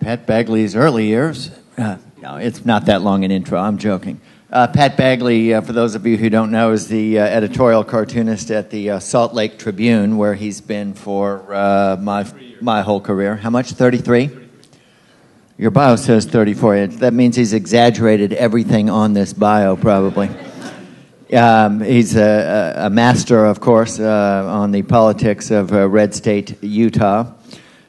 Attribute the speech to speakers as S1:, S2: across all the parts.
S1: Pat Bagley's early years. No, it's not that long an intro. I'm joking. Pat Bagley, for those of you who don't know, is the editorial cartoonist at the Salt Lake Tribune, where he's been for my whole career. How much? 33? Your bio says 34. That means he's exaggerated everything on this bio, probably. He's a master, of course, on the politics of red state Utah.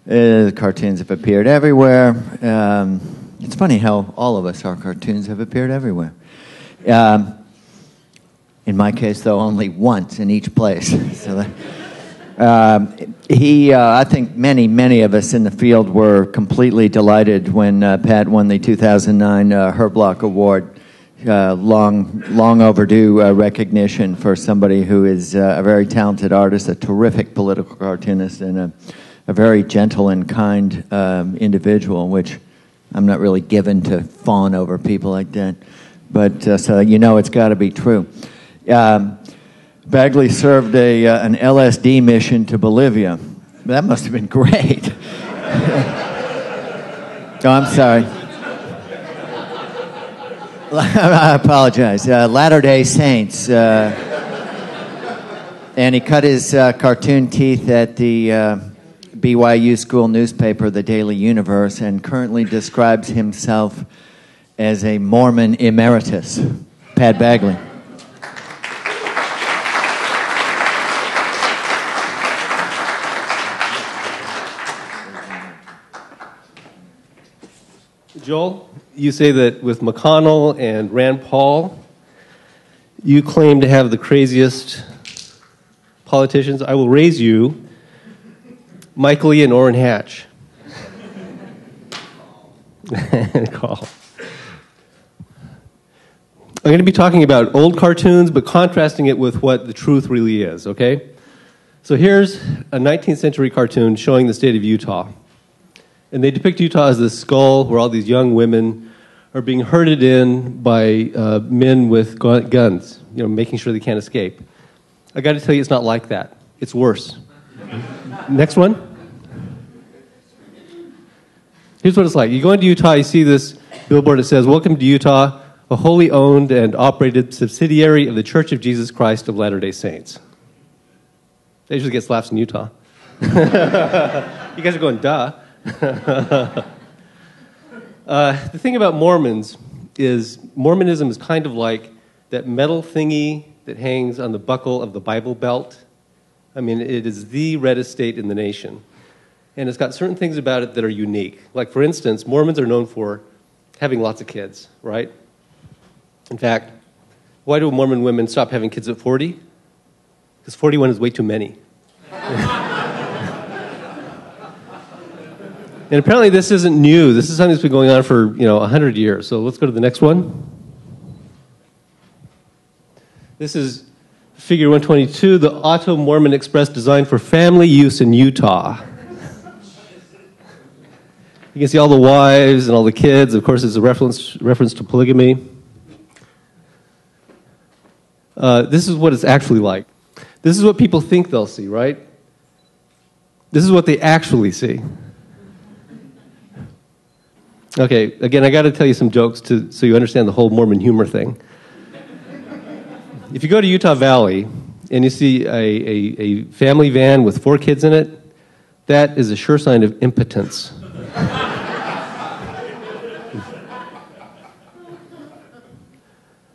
S1: Cartoons have appeared everywhere. It's funny how all of us, our cartoons have appeared everywhere. In my case, though, only once in each place. So I think many of us in the field were completely delighted when Pat won the 2009 Herb Block Award. Long overdue recognition for somebody who is a very talented artist, a terrific political cartoonist, and a very gentle and kind individual, which I'm not really given to fawn over people like that. But so you know it's got to be true. Bagley served an LSD mission to Bolivia. That must have been great. Oh, I'm sorry. I apologize. Latter-day Saints. And he cut his cartoon teeth at the BYU school newspaper, The Daily Universe, and currently describes himself as a Mormon emeritus. Pat Bagley.
S2: Joel, you say that with McConnell and Rand Paul, you claim to have the craziest politicians. I will raise you Mike Lee and Orrin Hatch. Call. I'm going to be talking about old cartoons, but contrasting it with what the truth really is, okay? So here's a 19th century cartoon showing the state of Utah. And they depict Utah as this skull where all these young women are being herded in by men with guns, making sure they can't escape. I got to tell you, it's not like that. It's worse. Next one. Here's what it's like. You go into Utah, you see this billboard that says, "Welcome to Utah, a wholly owned and operated subsidiary of the Church of Jesus Christ of Latter-day Saints." They usually get slaps in Utah. You guys are going, duh. The thing about Mormons is Mormonism is kind of like that metal thingy that hangs on the buckle of the Bible belt. I mean, it is the reddest state in the nation. And it's got certain things about it that are unique. Like, for instance, Mormons are known for having lots of kids, right? In fact, why do Mormon women stop having kids at 40? Because 41 is way too many. And apparently this isn't new. This is something that's been going on for, 100 years. So let's go to the next one. This is figure 122, the Auto Mormon Express designed for family use in Utah. You can see all the wives and all the kids. Of course, it's a reference to polygamy. This is what it's actually like. This is what people think they'll see, right? This is what they actually see. Okay, again, I got to tell you some jokes so you understand the whole Mormon humor thing. If you go to Utah Valley and you see a family van with 4 kids in it, that is a sure sign of impotence.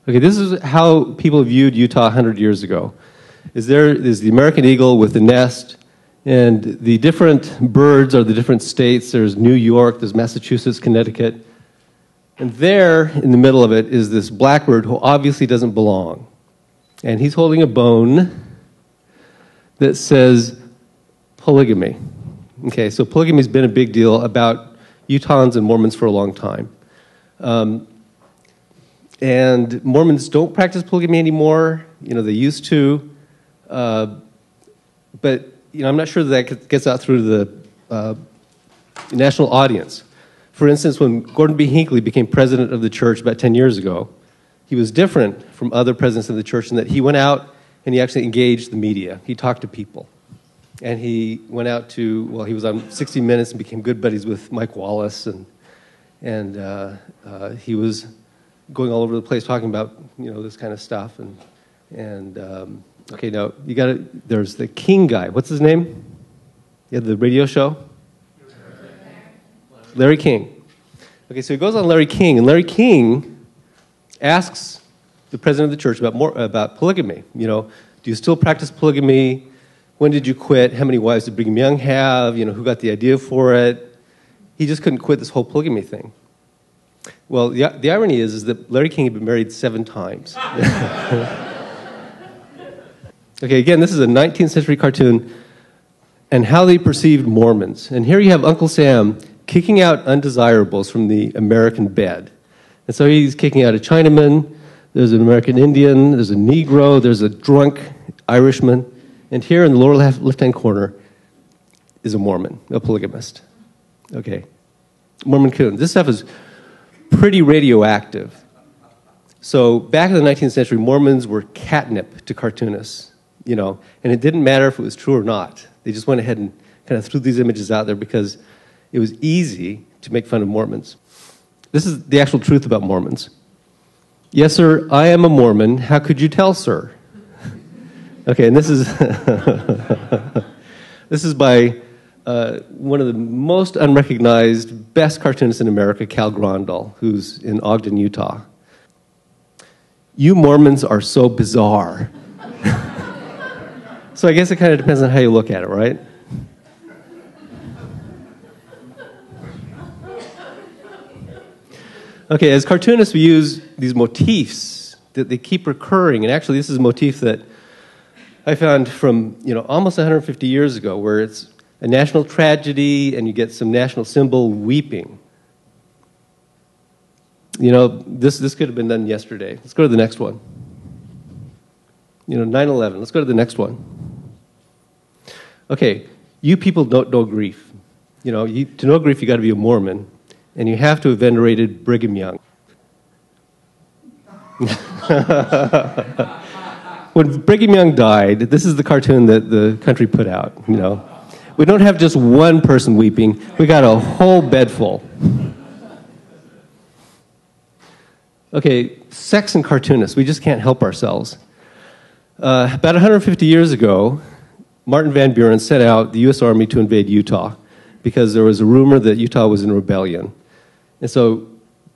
S2: Okay, this is how people viewed Utah 100 years ago. There's the American eagle with the nest, and the different birds are the different states. There's New York, there's Massachusetts, Connecticut. And there, in the middle of it, is this blackbird who obviously doesn't belong. And he's holding a bone that says polygamy. Okay, so polygamy has been a big deal about Utahns and Mormons for a long time. And Mormons don't practice polygamy anymore. They used to. But I'm not sure that gets out through the national audience. For instance, when Gordon B. Hinckley became president of the church about 10 years ago, he was different from other presidents of the church in that he went out and he actually engaged the media. He talked to people. And he went out to, well, he was on 60 Minutes and became good buddies with Mike Wallace, and he was going all over the place talking about, this kind of stuff. Okay, now there's the King guy. What's his name? Yeah, the radio show? Larry King. Okay, so he goes on Larry King, and Larry King asks the president of the church about polygamy. Do you still practice polygamy? When did you quit? How many wives did Brigham Young have? Who got the idea for it? He just couldn't quit this whole polygamy thing. Well, the irony is that Larry King had been married 7 times. Okay, again, this is a 19th century cartoon and how they perceived Mormons. And here you have Uncle Sam kicking out undesirables from the American bed. And so he's kicking out a Chinaman, there's an American Indian, there's a Negro, there's a drunk Irishman. And here in the lower left-hand corner is a Mormon, a polygamist. Okay. Mormon coon. This stuff is pretty radioactive. So back in the 19th century, Mormons were catnip to cartoonists, and it didn't matter if it was true or not. They just went ahead and kind of threw these images out there because it was easy to make fun of Mormons. This is the actual truth about Mormons. Yes, sir, I am a Mormon. How could you tell, sir? Okay, and this is this is by one of the most unrecognized, best cartoonists in America, Cal Grondal, who's in Ogden, Utah. You Mormons are so bizarre. So I guess it kind of depends on how you look at it, right? Okay, as cartoonists, we use these motifs that they keep recurring, and actually this is a motif that I found from, almost 150 years ago, where it's a national tragedy and you get some national symbol weeping. This could have been done yesterday. Let's go to the next one. 9/11. Let's go to the next one. Okay, you people don't know grief. To know grief, you got to be a Mormon, and you have to have venerated Brigham Young. When Brigham Young died, this is the cartoon that the country put out, We don't have just one person weeping. We got a whole bed full. Okay, sex and cartoonists. We just can't help ourselves. About 150 years ago, Martin Van Buren sent out the U.S. Army to invade Utah because there was a rumor that Utah was in rebellion. And so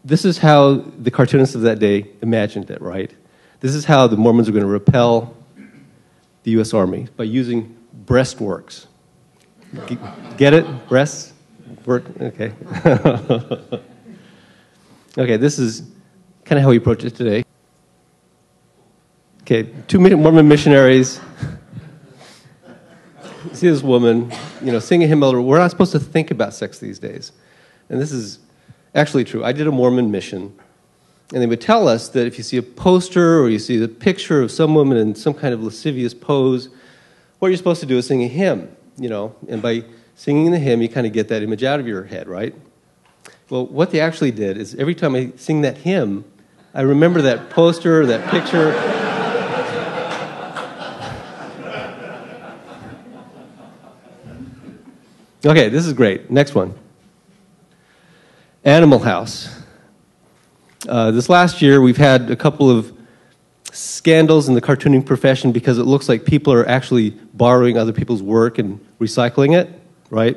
S2: this is how the cartoonists of that day imagined it, right? This is how the Mormons were going to repel the U.S. Army, by using breastworks. Get it? Breasts? Work? Okay. Okay, this is kind of how we approach it today. Okay, 2 Mormon missionaries. See this woman, singing a hymn. We're not supposed to think about sex these days. And this is actually true. I did a Mormon mission. And they would tell us that if you see a poster or you see the picture of some woman in some kind of lascivious pose, what you're supposed to do is sing a hymn, And by singing the hymn, you kind of get that image out of your head, right? Well, what they actually did is every time I sing that hymn, I remember that poster, that picture. Okay, this is great. Next one. Animal House. This last year, we've had a couple of scandals in the cartooning profession because it looks like people are actually borrowing other people's work and recycling it, right?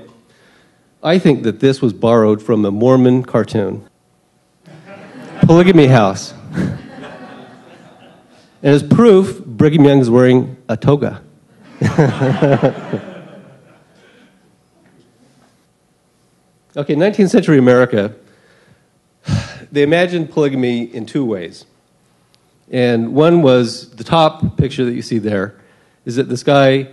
S2: I think that this was borrowed from a Mormon cartoon. Polygamy House. And as proof, Brigham Young is wearing a toga. Okay, 19th century America, they imagined polygamy in 2 ways. And one was the top picture that you see there, is that this guy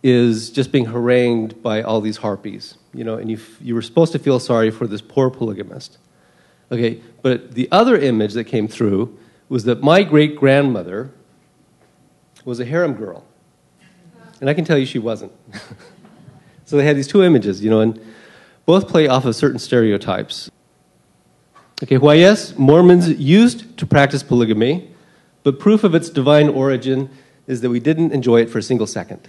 S2: is just being harangued by all these harpies, and you were supposed to feel sorry for this poor polygamist. Okay, but the other image that came through was that my great-grandmother was a harem girl. And I can tell you she wasn't. So they had these 2 images, and both play off of certain stereotypes. Okay, why yes, Mormons used to practice polygamy, but proof of its divine origin is that we didn't enjoy it for a single second.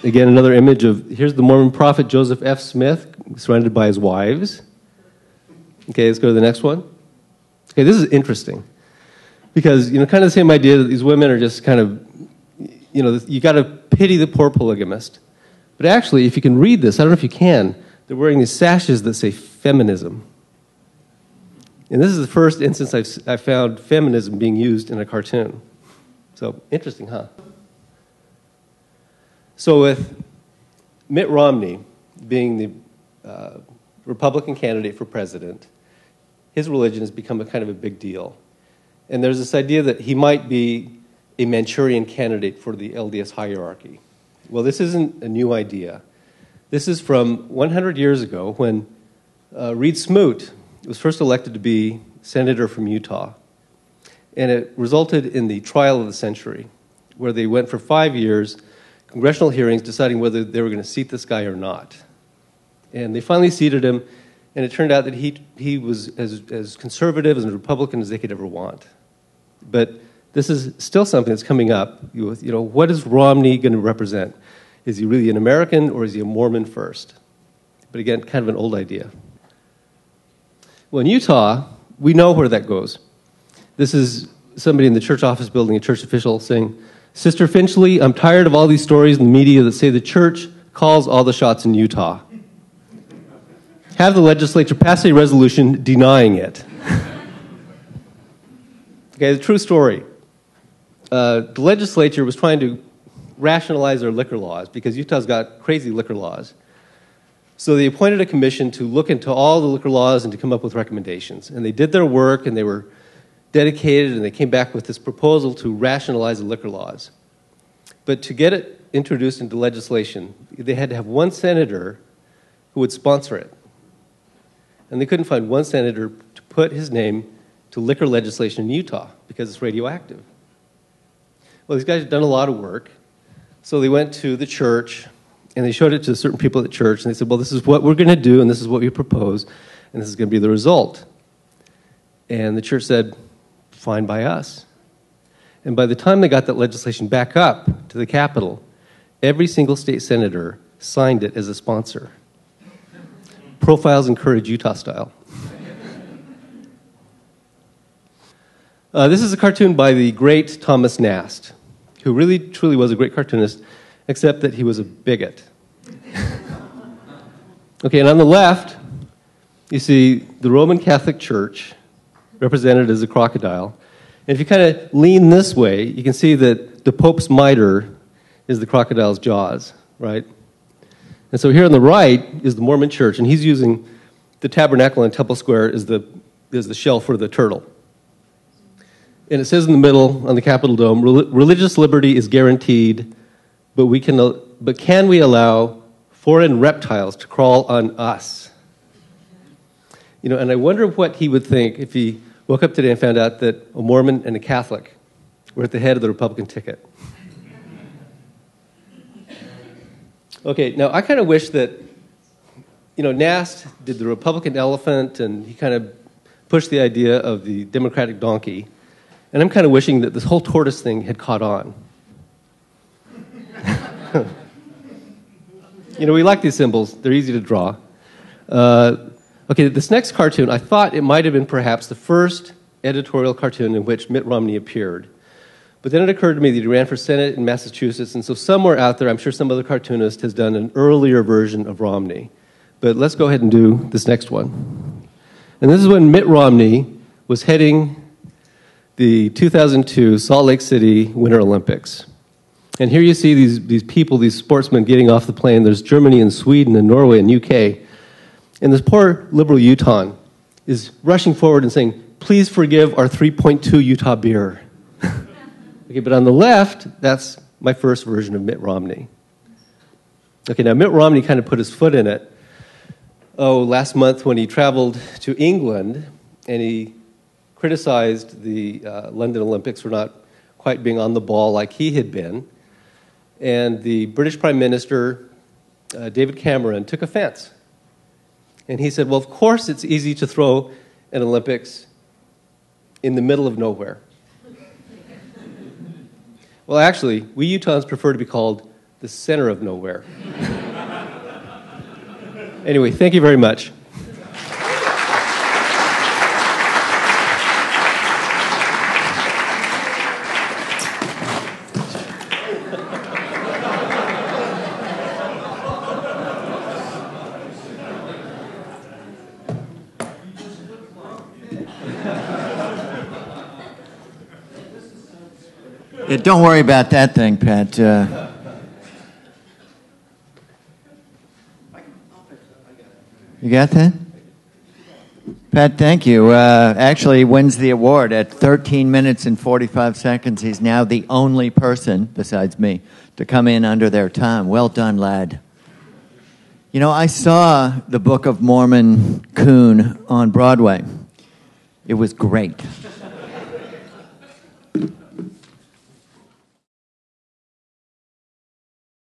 S2: Again, another image of, here's the Mormon prophet Joseph F. Smith, surrounded by his wives. Okay, let's go to the next one. Okay, this is interesting. Because, kind of the same idea that these women are just kind of, you got to pity the poor polygamist. But actually, if you can read this, I don't know if you can, they're wearing these sashes that say feminism. And this is the first instance I've found feminism being used in a cartoon. So, interesting, huh? So with Mitt Romney being the Republican candidate for president, his religion has become a kind of a big deal. And there's this idea that he might be a Manchurian candidate for the LDS hierarchy. Well, this isn't a new idea. This is from 100 years ago when Reed Smoot was first elected to be senator from Utah. And it resulted in the trial of the century, where they went for 5 years, congressional hearings deciding whether they were going to seat this guy or not. And they finally seated him, and it turned out that he was as conservative as a Republican as they could ever want. But this is still something that's coming up. What is Romney going to represent? Is he really an American, or is he a Mormon first? But again, kind of an old idea. Well, in Utah, we know where that goes. This is somebody in the church office building, a church official, saying, "Sister Finchley, I'm tired of all these stories in the media that say the church calls all the shots in Utah. Have the legislature pass a resolution denying it." Okay, the true story. The legislature was trying to rationalize their liquor laws because Utah's got crazy liquor laws. So they appointed a commission to look into all the liquor laws and to come up with recommendations. And they did their work, and they were dedicated, and they came back with this proposal to rationalize the liquor laws. But to get it introduced into legislation, they had to have one senator who would sponsor it. And they couldn't find one senator to put his name to liquor legislation in Utah because it's radioactive. Well, these guys had done a lot of work, so they went to the church, and they showed it to certain people at the church, and they said, well, this is what we're going to do, and this is what we propose, and this is going to be the result. And the church said, fine by us. And by the time they got that legislation back up to the Capitol, every single state senator signed it as a sponsor. Profiles encourage Utah style. This is a cartoon by the great Thomas Nast, who really, truly was a great cartoonist, except that he was a bigot. Okay, and on the left, you see the Roman Catholic Church, represented as a crocodile. And if you kind of lean this way, you can see that the Pope's mitre is the crocodile's jaws, right? And so here on the right is the Mormon Church, and he's using the tabernacle in Temple Square as the shell for the turtle. And it says in the middle on the Capitol Dome, religious liberty is guaranteed, but can we allow foreign reptiles to crawl on us? And I wonder what he would think if he woke up today and found out that a Mormon and a Catholic were at the head of the Republican ticket. Okay, now I kind of wish that, Nast did the Republican elephant, and he kind of pushed the idea of the Democratic donkey. And I'm kind of wishing that this whole tortoise thing had caught on. We like these symbols. They're easy to draw. Okay, this next cartoon, I thought it might have been perhaps the first editorial cartoon in which Mitt Romney appeared. But then it occurred to me that he ran for Senate in Massachusetts, and so somewhere out there, I'm sure some other cartoonist has done an earlier version of Romney. But let's go ahead and do this next one. And this is when Mitt Romney was heading the 2002 Salt Lake City Winter Olympics. And here you see these people, these sportsmen getting off the plane. There's Germany and Sweden and Norway and UK. And this poor liberal Utahn is rushing forward and saying, please forgive our 3.2 Utah beer. Okay, but on the left, that's my first version of Mitt Romney. Okay, now Mitt Romney kind of put his foot in it. Last month when he traveled to England and he criticized the London Olympics for not quite being on the ball like he had been. And the British Prime Minister, David Cameron, took offense. And he said, well, of course it's easy to throw an Olympics in the middle of nowhere. Well, actually, we Utahns prefer to be called the center of nowhere. Anyway, thank you very much.
S1: Yeah, don't worry about that thing, Pat. You got that? Pat, thank you. Actually wins the award at 13 minutes and 45 seconds. He's now the only person, besides me, to come in under their time. Well done, lad. You know, I saw the Book of Mormon Coon on Broadway. It was great.